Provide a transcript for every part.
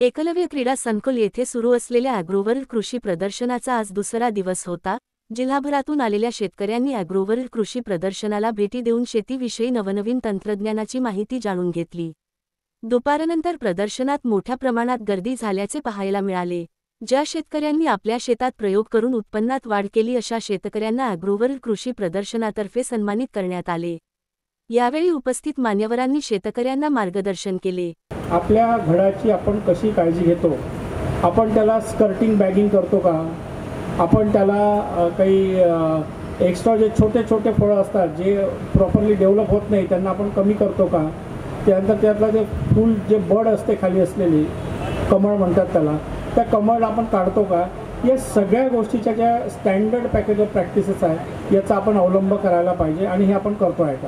एकलव्य क्रीडा संकुल येथे सुरू असलेल्या ॲग्रोवर्ल्ड कृषी प्रदर्शनाचा आज दुसरा दिवस होता। जिल्हाभरातून आलेल्या शेतकऱ्यांनी ॲग्रोवर्ल्ड कृषी प्रदर्शनाला भेटी देऊन शेतीविषयी नवनवीन तंत्रज्ञानाची माहिती जाणून घेतली। दुपारनंतर प्रदर्शनात मोठ्या प्रमाणात गर्दी झाल्याचे पाहायला मिळाले। ज्या शेतकऱ्यांनी आपल्या शेतात प्रयोग करून उत्पन्नात वाढ केली अशा शेतकऱ्यांना ॲग्रोवर्ल्ड कृषी प्रदर्शनातर्फे सन्मानित करण्यात आले। यावेळी उपस्थित मान्यवरांनी शेतकऱ्यांना मार्गदर्शन केले। आपल्या घडाची आपण कशी काळजी घेतो, आपण त्याला स्कर्टिंग बॅगिंग करतो का, आपण त्याला काही एक्स्ट्रा जे छोटे छोटे फळं असतात जे प्रॉपरली डेव्हलप होत नाही त्यांना आपण कमी करतो का, त्यानंतर त्यातलं जे फूल जे बड असते खाली असलेली कमळ म्हणतात त्याला, त्या कमळ आपण काढतो का, या सगळ्या गोष्टीच्या ज्या स्टँडर्ड पॅकेज ऑफ प्रॅक्टिसेस आहे याचा आपण अवलंब करायला पाहिजे आणि हे आपण करतो आहे का।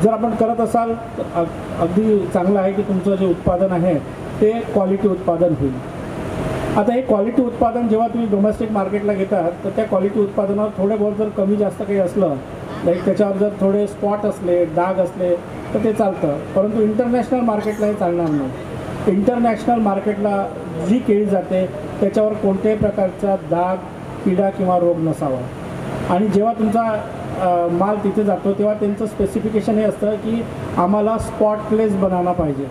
जर आपण करत असाल तर अगदी चांगलं आहे की तुमचं जे उत्पादन आहे ते क्वालिटी उत्पादन होईल। आता हे क्वालिटी उत्पादन जेव्हा तुम्ही डोमेस्टिक मार्केटला घेतात तर त्या क्वालिटी उत्पादनावर थोडे बहुत जर कमी जास्त काही असलं, लाईक त्याच्यावर जर थोडे स्पॉट असले, डाग असले तर ते चालतं, परंतु इंटरनॅशनल मार्केटला हे चालणार नाही। इंटरनॅशनल मार्केटला जी केली जाते त्याच्यावर कोणत्याही प्रकारचा दाग, किडा किंवा रोग नसावा। आणि जेव्हा तुमचा माल तिथे जातो तेव्हा त्यांचं स्पेसिफिकेशन हे असतं की आम्हाला स्पॉटलेस बनाना पाहिजे।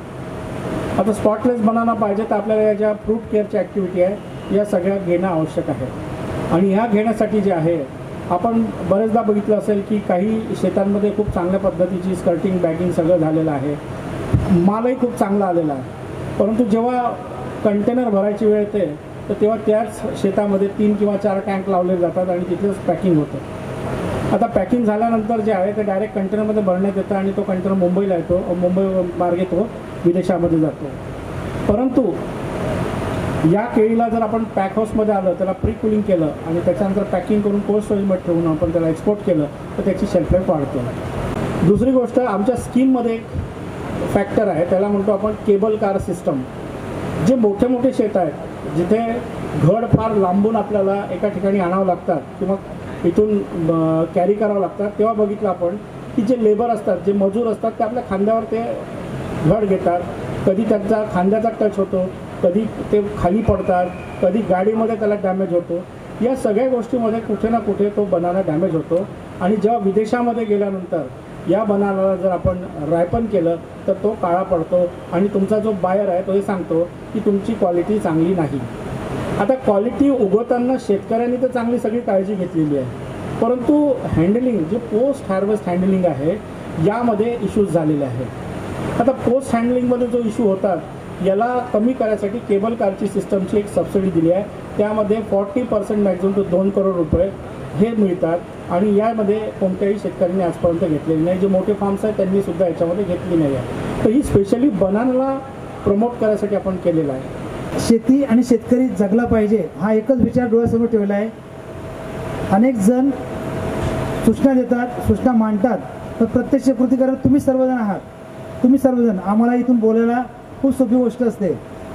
आता स्पॉटलेस बनाना पाहिजे तर आपल्याला या ज्या फ्रूट केअरची ॲक्टिव्हिटी आहे या सगळ्या घेणं आवश्यक आहे। आणि ह्या घेण्यासाठी जे आहे आपण बरेचदा बघितलं असेल की काही शेतांमध्ये खूप चांगल्या पद्धतीची स्कर्टिंग बॅगिंग सगळं झालेलं आहे, मालही खूप चांगला आलेला आहे, परंतु जेव्हा कंटेनर भरायची वेळ येते तर तेव्हा त्याच शेतामध्ये 3 किंवा 4 टँक लावले जातात आणि तिथेच पॅकिंग होतं। आता पॅकिंग झाल्यानंतर जे आहे ते डायरेक्ट कंटेनरमध्ये भरण्यात येतं आणि तो कंटेनर मुंबईला येतो, मुंबई मार्गे तो विदेशामध्ये जातो। परंतु या केळीला जर आपण पॅक हाऊसमध्ये आलं, त्याला प्री कुलिंग केलं आणि त्याच्यानंतर पॅकिंग करून कोल्ड स्टोरेजमध्ये ठेवून आपण त्याला एक्सपोर्ट केलं तर त्याची शेल्फ लाईफ वाढते। दुसरी गोष्ट, आमच्या स्कीममध्ये एक फॅक्टर आहे त्याला म्हणतो आपण केबल कार सिस्टम। जे मोठे मोठे शेत आहेत जिथे घड फार लांबून आपल्याला एका ठिकाणी आणावं लागतात किंवा इथून कॅरी करावं लागतात, तेव्हा बघितलं आपण की जे लेबर असतात, जे मजूर असतात ते आपल्या खांद्यावर ते घड घेतात, कधी त्यांचा खांद्याचा टच होतो, कधी ते खाली पडतात, कधी गाडीमध्ये त्याला डॅमेज होतो। या सगळ्या गोष्टीमध्ये कुठे ना कुठे तो बनाना डॅमेज होतो आणि जेव्हा विदेशामध्ये गेल्यानंतर या बनानाला जर आपण रायपन केलं तर तो काळा पडतो आणि तुमचा जो बायर आहे तो हे सांगतो की तुमची क्वालिटी चांगली नाही। आता क्वालिटी उगवताना शेतकऱ्यांनी तर चांगली सगळी काळजी घेतलेली आहे, परंतु हँडलिंग जे पोस्ट हार्वेस्ट हँडलिंग आहे यामध्ये इश्यूज झालेले आहेत। आता पोस्ट हँडलिंगमध्ये जो इश्यू होतात याला कमी करण्यासाठी केबल कारची सिस्टमची एक सबसिडी दिली आहे, त्यामध्ये 40% मॅक्झिमम टू 2 करोड रुपये हे मिळतात आणि यामध्ये कोणत्याही शेतकऱ्यांनी आजपर्यंत घेतलेली नाही। जे मोठे फार्म्स आहेत त्यांनी सुद्धा याच्यामध्ये घेतली नाही आहे, तर ही स्पेशली बनानाला प्रमोट करण्यासाठी आपण केलेलं आहे। शेती आणि शेतकरी जगला पाहिजे हा एकच विचार डोळ्यासमोर ठेवला आहे। अनेक जण सूचना देतात, सूचना मांडतात, पण प्रत्यक्ष कृती करत तुम्ही सर्वजण आहात। तुम्ही सर्वजण आम्हाला इथून बोलायला खूप सोपी गोष्ट असते,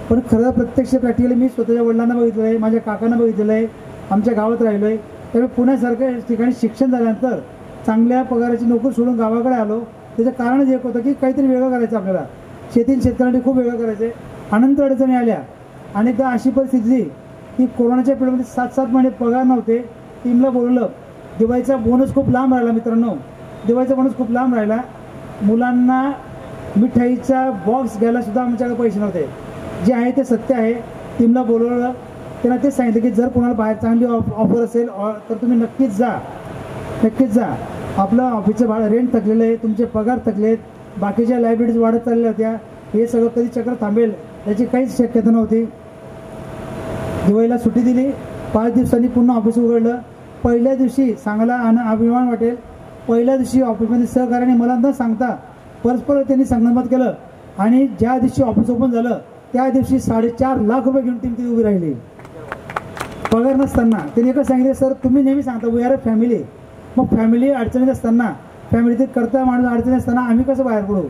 पण खरं प्रत्यक्ष प्रॅक्टिकली मी स्वतःच्या वडिलांना बघितलं आहे, माझ्या काकांना बघितलेलं आहे, आमच्या गावात राहिलो आहे। त्यामुळे पुण्यासारख्या ठिकाणी शिक्षण झाल्यानंतर चांगल्या पगाराची नोकरी सोडून गावाकडे आलो। त्याचं कारणच एक होतं की काहीतरी वेगळं करायचं आपल्याला, शेती शेतकऱ्यांनी खूप वेगळं करायचं आहे। अनंत अडचणी आल्या, अनेकदा अशी परिस्थिती झाली की कोरोनाच्या पिरियडमध्ये 7-7 महिने पगार नव्हते। टीमला बोलवलं, दिवाळीचा बोनस खूप लांब राहिला मित्रांनो, दिवाळीचा बोनस खूप लांब राहिला, मुलांना मिठाईचा बॉक्स घ्यायला सुद्धा आमच्याकडे पैसे नव्हते। जे आहे ते सत्य आहे। टीमला बोलवलं, त्यांना तेच सांगितलं की जर कोणाला बाहेर चांगली ऑफर असेल तर तुम्ही नक्कीच जा, नक्कीच जा। आपलं ऑफिसचं भाडं रेंट थकलेलं आहे, तुमचे पगार थकलेत, बाकीच्या लायबिलिटीज वाढत चालल्या होत्या, हे सगळं कधी चक्र थांबेल याची काहीच शक्यता नव्हती। दिवाळीला सुट्टी दिली, 5 दिवसांनी पुन्हा ऑफिस उघडलं। पहिल्या दिवशी सांगायला अभिमान वाटेल, पहिल्या दिवशी ऑफिसमध्ये सहकार्याने मला न सांगता परस्पर त्यांनी संगनमत केलं आणि ज्या दिवशी ऑफिस ओपन झालं त्या दिवशी 4.5 लाख रुपये घेऊन टीम तिथे उभी राहिली पगार नसताना। त्यांनी एकच सांगितलं, सर तुम्ही नेहमी सांगता वी आर अ फॅमिली, मग फॅमिली अडचणीत असताना, फॅमिलीत करता माणूस अडचणी असताना आम्ही कसं बाहेर पडू।